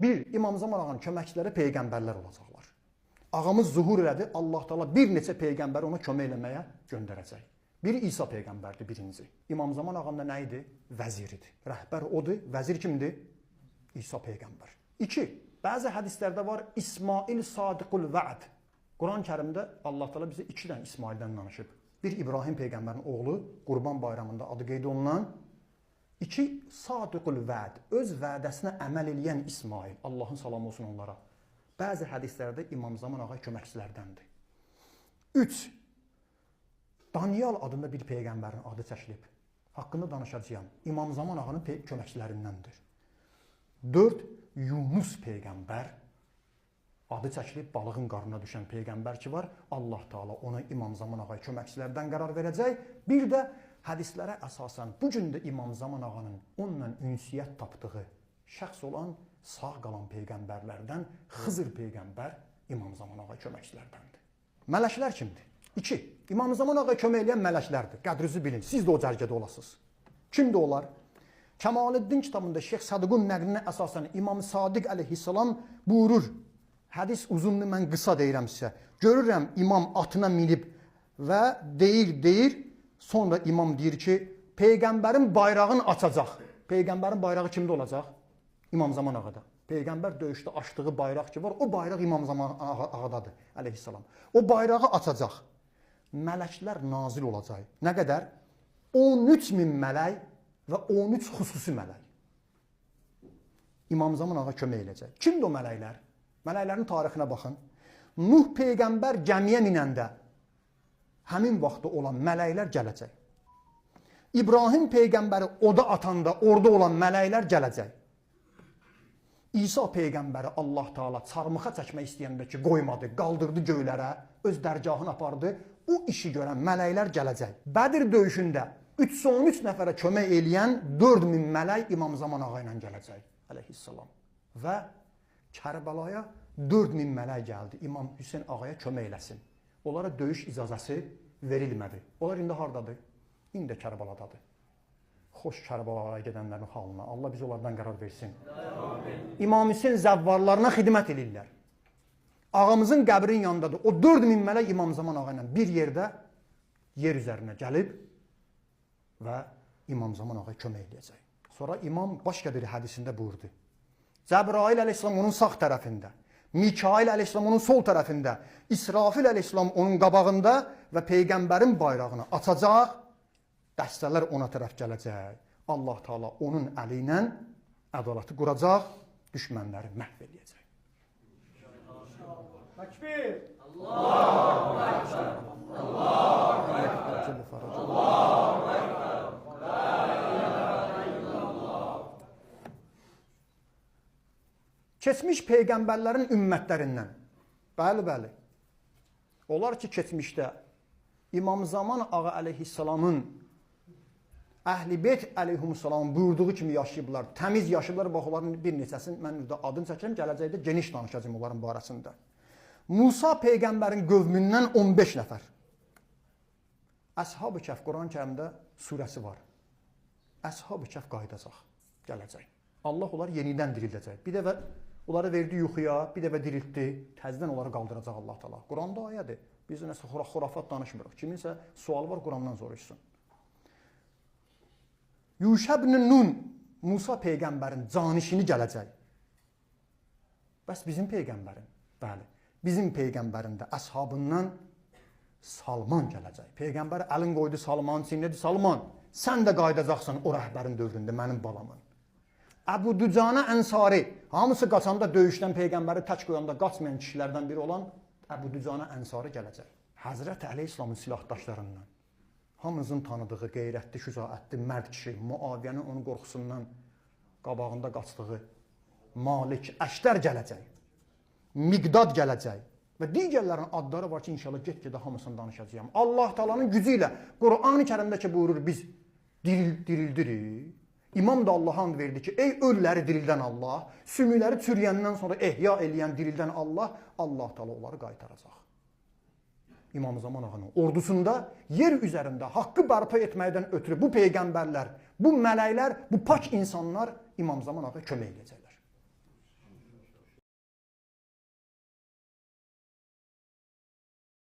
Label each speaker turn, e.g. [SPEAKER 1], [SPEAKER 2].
[SPEAKER 1] Bir, İmam Zaman ağanın köməkçiləri peyğəmbərlər olacaqlar. Ağamız zuhur elədi, Allah Taala bir neçə peyğəmbər ona kömək eləməyə göndərəcək. Biri İsa peyğəmbərdir, birinci. İmam Zaman ağam da nə idi? Vəziridir. Rəhbər odur, vəzir kimdir? İsa peyğəmbər. İki, bəzi hədislərdə var İsmail Sadiqul Vəd. Quran-Kərimdə Allah Taala bizə iki dənə İsmaildən danışıb. Bir, İbrahim peyğəmbərin oğlu, Qurban bayramında adı qeyd olunan. İki, Sadiqul Vəd, öz vədəsinə əməl eləyən İsmail, Allahın salamı olsun onlara. Bəzi hədislərdə İmam Zaman ağa köməkçilərdəndir. Üç, Daniyal adında bir peyğəmbərin adı çəkilib. Haqqında danışacağım. İmam Zaman ağanın köməkçilərindəndir. Dörd, Yunus peyğəmbər adı çəkilib, balığın qarnına düşən peyğəmbər ki var. Allah Taala ona İmam Zaman ağa köməkçilərdən qərar verəcək. Bir də hədislərə əsasən bu gün də İmam Zaman ağanın onunla ünsiyyət tapdığı şəxs olan sağ qalan peyğəmbərlərdən Xızır peyğəmbər İmam Zaman ağa köməkçilərdəndir. Mələklər kimdir? 2. İmam Zaman ağa kömək eləyən mələklərdir. Qədrinizi bilin. Siz də o cərgədə olasınız. Kimdir onlar? Kəmaləddin kitabında Şeyx Sədiqun nəqlinə əsasən İmam Sadiq əleyhissalam buyurur. Hədis uzundur, mən qısa deyirəm sizə. Görürəm imam atına minib və deyir. Sonra imam deyir ki, peyğəmbərin bayrağını açacaq. Peyğəmbərin bayrağı kimdə olacaq? İmam Zaman ağada. Peyğəmbər döyüşdə açdığı bayraq ki var, o bayraq İmam Zaman ağadadır əleyhissalam. O bayrağı açacaq. Mələklər nazil olacaq. Nə qədər? 13.000 mələk və 13 xüsusi mələk. İmam Zaman ağa kömək eləyəcək. Kimdir o mələklər? Mələklərin tarixinə baxın. Nuh peyğəmbər gəmiyə minəndə həmin vaxtda olan mələklər gələcək. İbrahim peyğəmbəri oda atanda orada olan mələklər gələcək. İsa peyğəmbəri Allah Taala çarmıxa çəkmək istəyəndə ki, qoymadı, qaldırdı göylərə, öz dərgahını apardı. O işi görən mələklər gələcək. Bədir döyüşündə 313 nəfərə kömək eləyən 4000 mələk İmam Zaman ağa ilə gələcək əleyhissalam. Və Kərbəlaya 4000 mələk gəldi. İmam Hüseyn ağaya kömək eləsin. Onlara döyüş icazəsi verilmədi. Onlar indi hardadır? İndi də Kərbəladadır. Xoş Kərbəlaya gedənlərin halına. Allah biz onlardan qərar versin. İmam Hüseyn zəvvarlarına xidmət edirlər. Ağamızın qəbrinin yanındadır. O 4000 mələk İmam Zaman ağa ilə bir yerdə yer üzərinə gəlib və İmam Zaman ağa kömək edəcək. Sonra imam başqa bir hədisində buyurdu. Cəbrail əleyhissalam onun sağ tərəfində, Mikail əleyhissalam onun sol tərəfində, İsrafil əleyhissalam onun qabağında və peyğəmbərin bayrağını açacaq, dəstələr ona tərəf gələcək. Allah Taala onun əli ilə ədaləti quracaq, düşmənləri məhv eləyəcək. Təkbir! Allahu Ekber! Allahu Ekber! Allahu Ekber! La ilahe illallah! Keçmiş peyğəmbərlərin ümmətlərindən. Bəli. Onlar ki, keçmişdə İmam Zaman ağa əleyhissalamın Əhl-i Beyt əleyhissalamın buyurduğu kimi yaşayıblar, təmiz yaşayıblar. Bax, onların bir neçəsini mən burada adını çəkirəm, gələcəkdə geniş danışacağım onların barəsində. Musa peyğəmbərin qövmündən 15 nəfər. Əshab-ı Kəhf, Quran-Kərimdə surəsi var. Əshab-ı Kəhf qayıdacaq, gələcək. Allah onları yenidən dirildəcək. Bir dəfə onları verdi yuxuya, bir dəfə diriltdi, təzdən onları qaldıracaq Allah Taala. Quranda ayədir. Biz nəsə xurafat danışmırıq. Kiminsə sualı var, Qurandan soruşsun. Yuşə ibn Nun, Musa peyğəmbərin canişini gələcək. Bəs bizim peyğəmbərin? Bəli. Bizim peyğəmbərin də əshabından Salman gələcək. Peyğəmbər əlin qoydu Salmanın çiynədi. Salman, sən də qayıdacaqsan o rəhbərin dövründə mənim balamın. Əbu Dücanə Ənsari, hamısı qaçanda döyüşdən peyğəmbəri tək qoyanda qaçmayan kişilərdən biri olan Əbu Dücanə Ənsari gələcək. Həzrət Əli İslamın silahdaşlarından. Hamımızın tanıdığı, qeyrətli, şücaətli, mərd kişi, Muaviyyənin onun qorxusundan qabağında qaçdığı Malik, Əşdər gələcək. Miqdad gələcək. Və digərlərin adları var ki, inşallah get-gedə hamısını danışacağım. Allah Taala'nın gücü ilə Quran-ı Kərimdə ki, buyurur, biz dirildirik. İmam da Allah'a and verdi ki, ey ölüləri dirildən Allah, sümükləri çürüyəndən sonra ehya eləyən dirildən Allah, Allah Taala onları qaytaracaq. İmam Zaman ağanın ordusunda yer üzərində haqqı bərpa etməkdən ötürü bu peyğəmbərlər, bu mələklər, bu pak insanlar İmam Zaman ağa kömək edəcəklər.